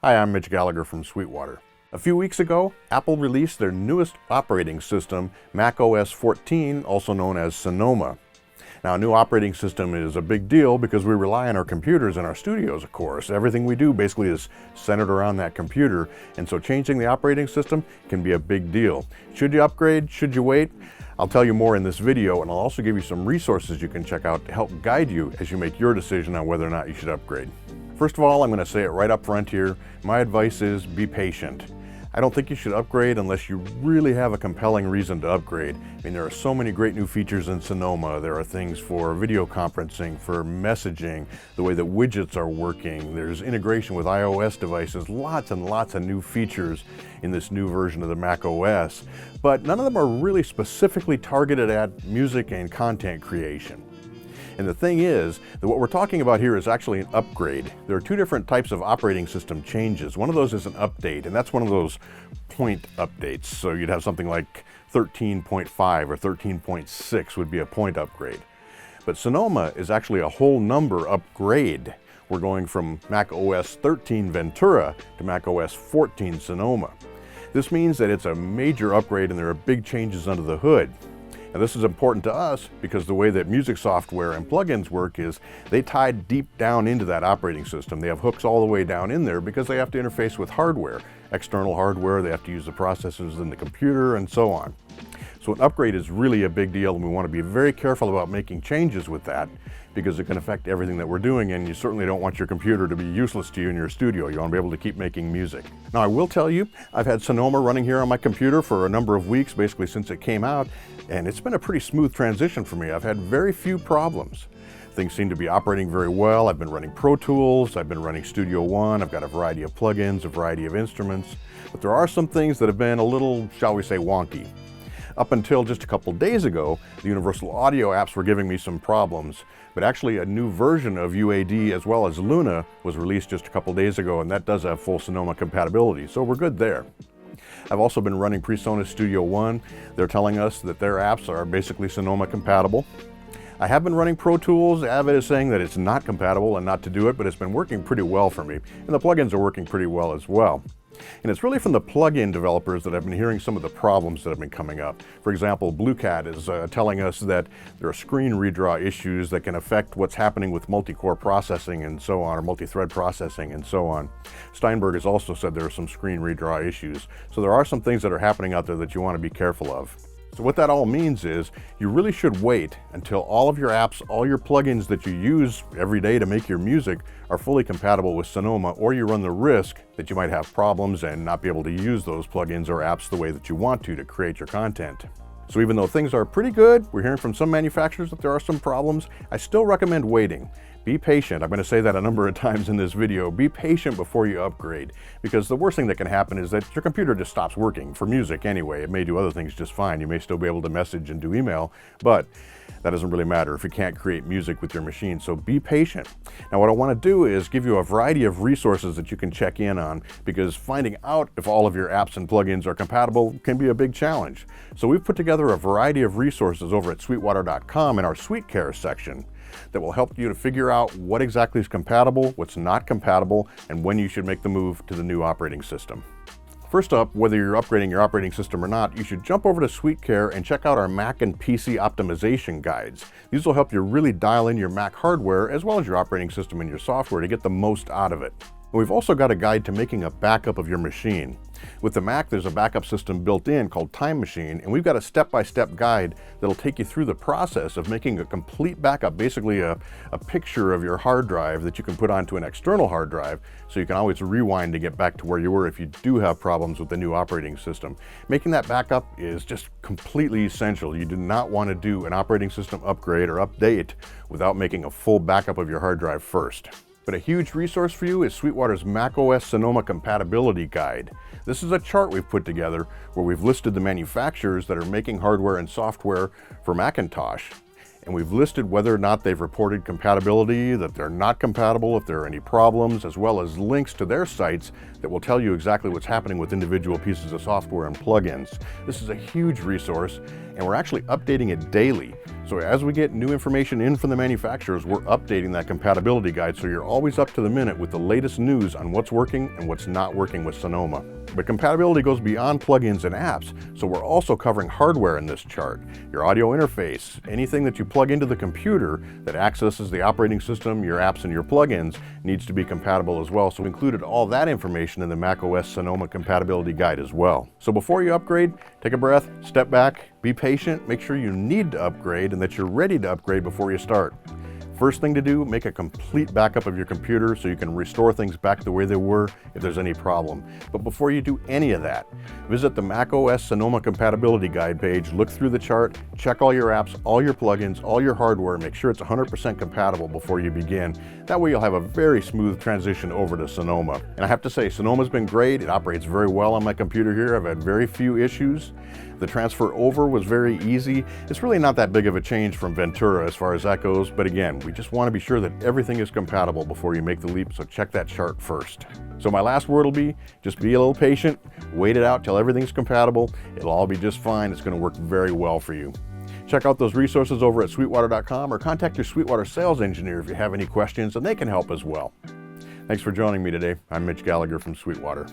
Hi, I'm Mitch Gallagher from Sweetwater. A few weeks ago, Apple released their newest operating system, macOS 14, also known as Sonoma. Now, a new operating system is a big deal because we rely on our computers in our studios, of course. Everything we do basically is centered around that computer, and so changing the operating system can be a big deal. Should you upgrade? Should you wait? I'll tell you more in this video, and I'll also give you some resources you can check out to help guide you as you make your decision on whether or not you should upgrade. First of all, I'm going to say it right up front here. My advice is be patient. I don't think you should upgrade unless you really have a compelling reason to upgrade. I mean, there are so many great new features in Sonoma. There are things for video conferencing, for messaging, the way that widgets are working. There's integration with iOS devices, lots and lots of new features in this new version of the macOS. But none of them are really specifically targeted at music and content creation. And the thing is that what we're talking about here is actually an upgrade. There are two different types of operating system changes. One of those is an update, and that's one of those point updates. So you'd have something like 13.5 or 13.6 would be a point upgrade. But Sonoma is actually a whole number upgrade. We're going from macOS 13 Ventura to macOS 14 Sonoma. This means that it's a major upgrade and there are big changes under the hood. Now, this is important to us because the way that music software and plugins work is they tie deep down into that operating system. They have hooks all the way down in there because they have to interface with hardware, external hardware. They have to use the processors in the computer and so on. So an upgrade is really a big deal, and we want to be very careful about making changes with that because it can affect everything that we're doing, and you certainly don't want your computer to be useless to you in your studio. You want to be able to keep making music. Now, I will tell you, I've had Sonoma running here on my computer for a number of weeks, basically since it came out, and it's been a pretty smooth transition for me. I've had very few problems. Things seem to be operating very well. I've been running Pro Tools, I've been running Studio One, I've got a variety of plugins, a variety of instruments, but there are some things that have been a little, shall we say, wonky. Up until just a couple days ago, the Universal Audio apps were giving me some problems, but actually a new version of UAD as well as Luna was released just a couple days ago, and that does have full Sonoma compatibility, so we're good there. I've also been running PreSonus Studio One. They're telling us that their apps are basically Sonoma compatible. I have been running Pro Tools. Avid is saying that it's not compatible and not to do it, but it's been working pretty well for me, and the plugins are working pretty well as well. And it's really from the plugin developers that I've been hearing some of the problems that have been coming up. For example, BlueCat is telling us that there are screen redraw issues that can affect what's happening with multi-core processing and so on, or multi-thread processing and so on. Steinberg has also said there are some screen redraw issues. So there are some things that are happening out there that you want to be careful of. So what that all means is you really should wait until all of your apps, all your plugins that you use every day to make your music are fully compatible with Sonoma, or you run the risk that you might have problems and not be able to use those plugins or apps the way that you want to create your content. So even though things are pretty good, we're hearing from some manufacturers that there are some problems, I still recommend waiting. Be patient. I'm going to say that a number of times in this video. Be patient before you upgrade, because the worst thing that can happen is that your computer just stops working, for music anyway. It may do other things just fine. You may still be able to message and do email, but that doesn't really matter if you can't create music with your machine, so be patient. Now, what I want to do is give you a variety of resources that you can check in on, because finding out if all of your apps and plugins are compatible can be a big challenge. So we've put together a variety of resources over at Sweetwater.com in our SweetCare section that will help you to figure out what exactly is compatible, what's not compatible, and when you should make the move to the new operating system. First up, whether you're upgrading your operating system or not, you should jump over to SweetCare and check out our Mac and PC optimization guides. These will help you really dial in your Mac hardware as well as your operating system and your software to get the most out of it. And we've also got a guide to making a backup of your machine. With the Mac, there's a backup system built in called Time Machine, and we've got a step-by-step guide that'll take you through the process of making a complete backup, basically a picture of your hard drive that you can put onto an external hard drive, so you can always rewind to get back to where you were if you do have problems with the new operating system. Making that backup is just completely essential. You do not want to do an operating system upgrade or update without making a full backup of your hard drive first. But a huge resource for you is Sweetwater's macOS Sonoma Compatibility Guide. This is a chart we've put together where we've listed the manufacturers that are making hardware and software for Macintosh. And we've listed whether or not they've reported compatibility, that they're not compatible, if there are any problems, as well as links to their sites that will tell you exactly what's happening with individual pieces of software and plugins. This is a huge resource, and we're actually updating it daily. So as we get new information in from the manufacturers, we're updating that compatibility guide so you're always up to the minute with the latest news on what's working and what's not working with Sonoma. But compatibility goes beyond plugins and apps, so we're also covering hardware in this chart. Your audio interface, anything that you plug into the computer that accesses the operating system, your apps, and your plugins needs to be compatible as well. So we included all that information in the macOS Sonoma compatibility guide as well. So before you upgrade, take a breath, step back, be patient, make sure you need to upgrade and that you're ready to upgrade before you start. First thing to do, make a complete backup of your computer so you can restore things back the way they were if there's any problem. But before you do any of that, visit the macOS Sonoma compatibility guide page, look through the chart, check all your apps, all your plugins, all your hardware, make sure it's 100% compatible before you begin. That way you'll have a very smooth transition over to Sonoma. And I have to say, Sonoma's been great. It operates very well on my computer here. I've had very few issues. The transfer over was very easy. It's really not that big of a change from Ventura as far as that goes, but again, we just want to be sure that everything is compatible before you make the leap, so check that chart first. So my last word will be, just be a little patient, wait it out till everything's compatible. It'll all be just fine. It's going to work very well for you. Check out those resources over at Sweetwater.com or contact your Sweetwater sales engineer if you have any questions, and they can help as well. Thanks for joining me today. I'm Mitch Gallagher from Sweetwater.